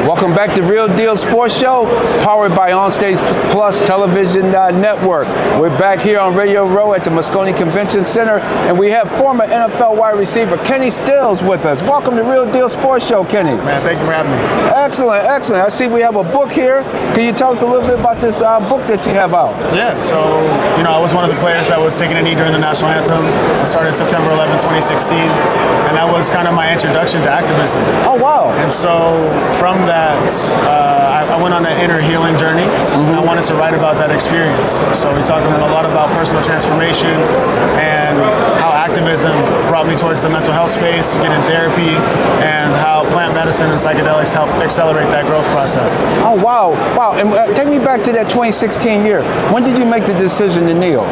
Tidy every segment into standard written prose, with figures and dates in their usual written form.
Welcome back to Real Deal Sports Show, powered by Onstage Plus Television Network. We're back here on Radio Row at the Moscone Convention Center, and we have former NFL wide receiver Kenny Stills with us. Welcome to Real Deal Sports Show, Kenny. Man, thank you for having me. Excellent, excellent. I see we have a book here. Can you tell us a little bit about this book that you have out? Yeah, so, I was one of the players that was taking a knee during the national anthem. I started September 11, 2016, and that was kind of my introduction to activism. Oh, wow. And so from that, I went on an inner healing journey, and I wanted to write about that experience. So we talked a lot about personal transformation and how activism brought me towards the mental health space, getting therapy, and how plant medicine and psychedelics help accelerate that growth process. Oh, wow. Wow. And take me back to that 2016 year. When did you make the decision to kneel?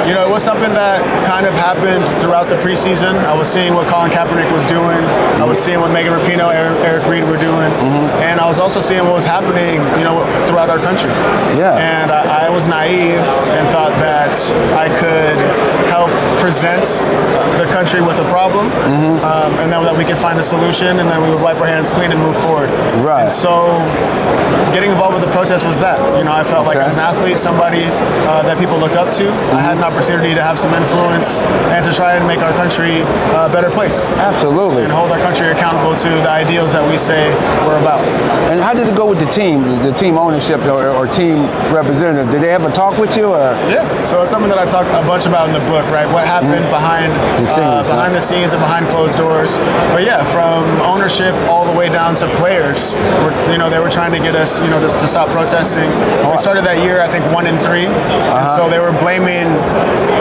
It was something that kind of happened throughout the preseason. I was seeing what Colin Kaepernick was doing. I was seeing what Megan Rapinoe, Eric Reid were doing. And I was also seeing what was happening, throughohout our country. Yeah. And I was naive and thought that I could help present the country with a problem, and then that we could find a solution, and then we would wipe our hands clean and move forward. Right. And so getting involved with the protest was that. I felt like as an athlete, somebody that people look up to, I had an opportunity to have some influence and to try and make our country a better place. Absolutely. And hold our country accountable to the ideals that we say we're about. And how did it go with the team ownership or team representative? Did they ever talk with you? Or? Yeah. So it's something that I talk a bunch about in the book, right? What happened behind the scenes and behind closed doors. But yeah, from ownership all the way down to players, they were trying to get us, to stop protesting. We started that year, I think, 1-3, and so they were blaming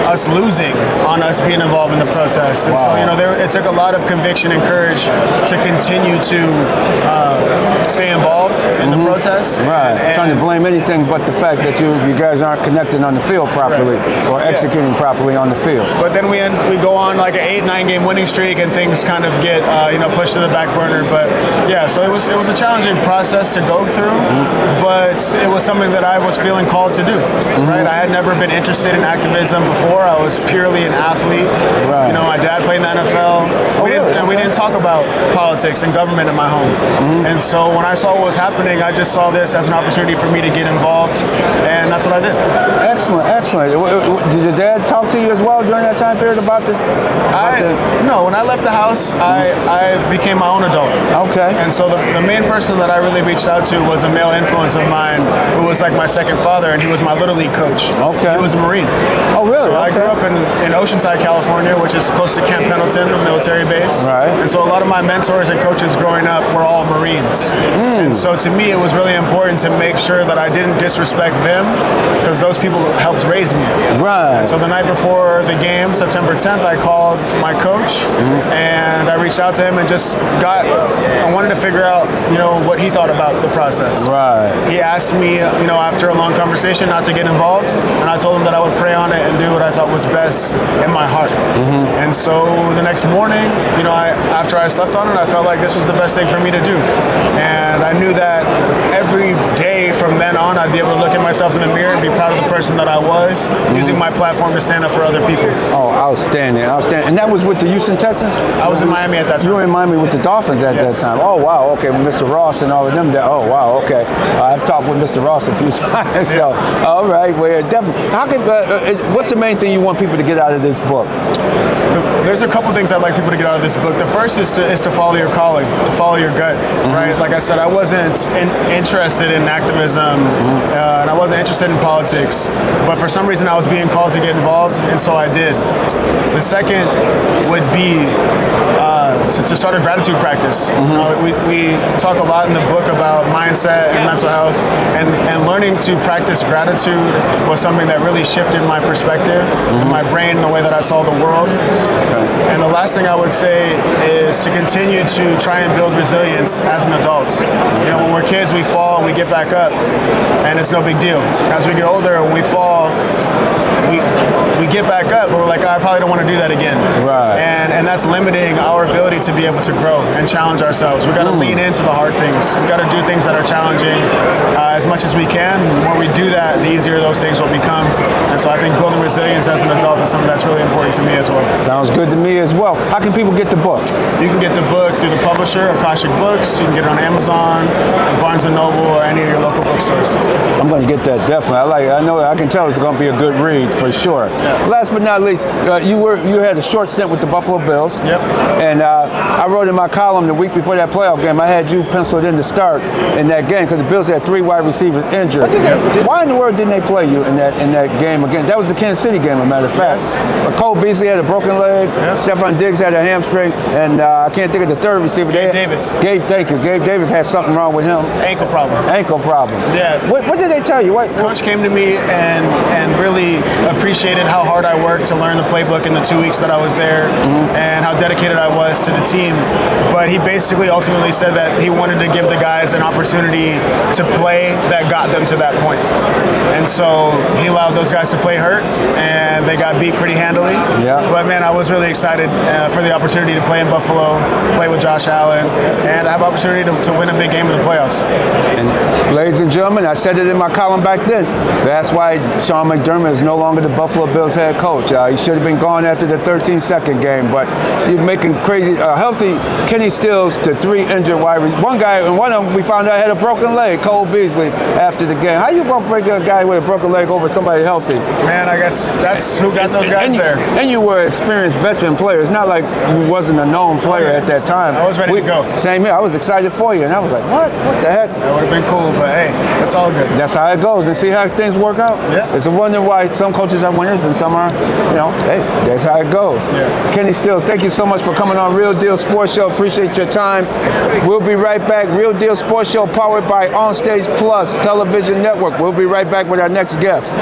us losing on us being involved in the protest. And so, it took a lot of conviction and courage to continue to stay involved in the protest. Right. Trying to blame anything but the fact that you guys aren't connected on the field properly or executing properly on the field. But then we go on like an 8-9 game winning streak, and things kind of get pushed to the back burner. But yeah, so it was a challenging process to go through, but it was something that I was feeling called to do. Right. I had never been interested in activism before. I was purely an athlete. Right. My dad played in the NFL. We didn't talk about politics and government in my home. And so when I saw what was happening, I just saw this as an opportunity for me to get involved, and that's what I did. Excellent, excellent. Did your dad talk to you as well during that time period about this? No, when I left the house, I became my own adult. Okay. And so the main person that I really reached out to was a male influence of mine who was like my second father, and he was my Little League coach. Okay. He was a Marine. Oh, really? So I grew up in Oceanside, California, which is close to Camp Pendleton, a military base. Right. And so a lot of my mentors and coaches growing up were all Marines. And so to me, it was really important to make sure that I didn't disrespect them, because those people helped raise me. Right. And so the night before the game, September 10th, I called my coach, and I reached out to him and I wanted to figure out, what he thought about the process. Right. He asked me, after a long conversation, not to get involved, and I told him that I would pray on it and do what I thought was best in my heart. And so the next morning, after I slept on it, I felt like this was the best thing for me to do. And I knew that every day from then on, I'd be able to look at myself in the mirror and be proud of the person that I was, using my platform to stand up for other people. Oh, outstanding, outstanding. And that was with the Houston Texans? I was in Miami at that time. You were in Miami with the Dolphins at that time. Oh, wow, okay, with Mr. Ross and all of them. Oh, wow, okay. I've talked with Mr. Ross a few times, so, all right, well, definitely. What's the main thing you want people to get out of this book? So there's a couple things I'd like people to get out of this book. The first is to follow your calling, to follow your gut, right? Like I said, I wasn't interested in activism, and I wasn't interested in politics, but for some reason I was being called to get involved, and so I did. The second would be to start a gratitude practice. We talk a lot in the book about mindset and mental health, and learning to practice gratitude was something that really shifted my perspective, and my brain, the way that I saw the world. And the last thing I would say is to continue to try and build resilience as an adult. When we're kids, we fall and we get back up, and it's no big deal. As we get older, when we fall, we get back up, but we're like, I probably don't want to do that again. Right. And that's limiting our ability to be able to grow and challenge ourselves. We got to lean into the hard things. We got to do things that are challenging as much as we can. The more we do that, the easier those things will become. And so I think building resilience as an adult is something that's really important to me as well. Sounds good to me as well. How can people get the book? You can get the book through the publisher, Akashic Books. You can get it on Amazon, Barnes & Noble, or any of your local bookstores. I'm going to get that definitely. I can tell it's going to be a good read for sure. Yeah. Last but not least, you had a short stint with the Buffalo Bills. Yep. And I wrote in my column the week before that playoff game, I had you penciled in to start in that game because the Bills had 3 wide receivers injured. Why in the world didn't they play you in that game again? That was the Kansas City game, as a matter of fact. Yes. But Cole Beasley had a broken leg. Yep. Stephon Diggs had a hamstring, and I can't think of the third receiver. Gabe Davis. Thank you. Gabe Davis had something wrong with him. Ankle problem. Ankle problem. Yeah. What did they tell you? Coach came to me and really appreciated how hard I worked to learn the playbook in the 2 weeks that I was there, and how dedicated I was to the team. But he basically ultimately said that he wanted to give the guys an opportunity to play that got them to that point. And so he allowed those guys to play hurt, and they got beat pretty handily. Yeah. But man, I was really excited for the opportunity to play in Buffalo, play with Josh Allen, and have opportunity to win a big game in the playoffs. And ladies and gentlemen, I said it in my column back then. That's why Sean McDermott is no longer the Buffalo Bills head coach. He should have been gone after the 13-second game, but you're making crazy, healthy Kenny Stills to 3 injured wide receivers. One guy, and one of them we found out had a broken leg, Cole Beasley, after the game. How you going to break a guy with a broken leg over somebody healthy? Man, I guess that's who got those guys there. And you were an experienced veteran player. It's not like you wasn't a known player at that time. I was ready to go. Same here. I was excited for you, and I was like, what? What the heck? That would have been cool, but hey, it's all good. That's how it goes. And see how things work out? Yeah. It's a wonder why some coaches are winners and some are, hey, that's how it goes. Yeah. Kenny Stills, thank you so much for coming on Real Deal Sports Show. Appreciate your time. We'll be right back. Real Deal Sports Show powered by Onstage Plus Television Network. We'll be right back with our next guest.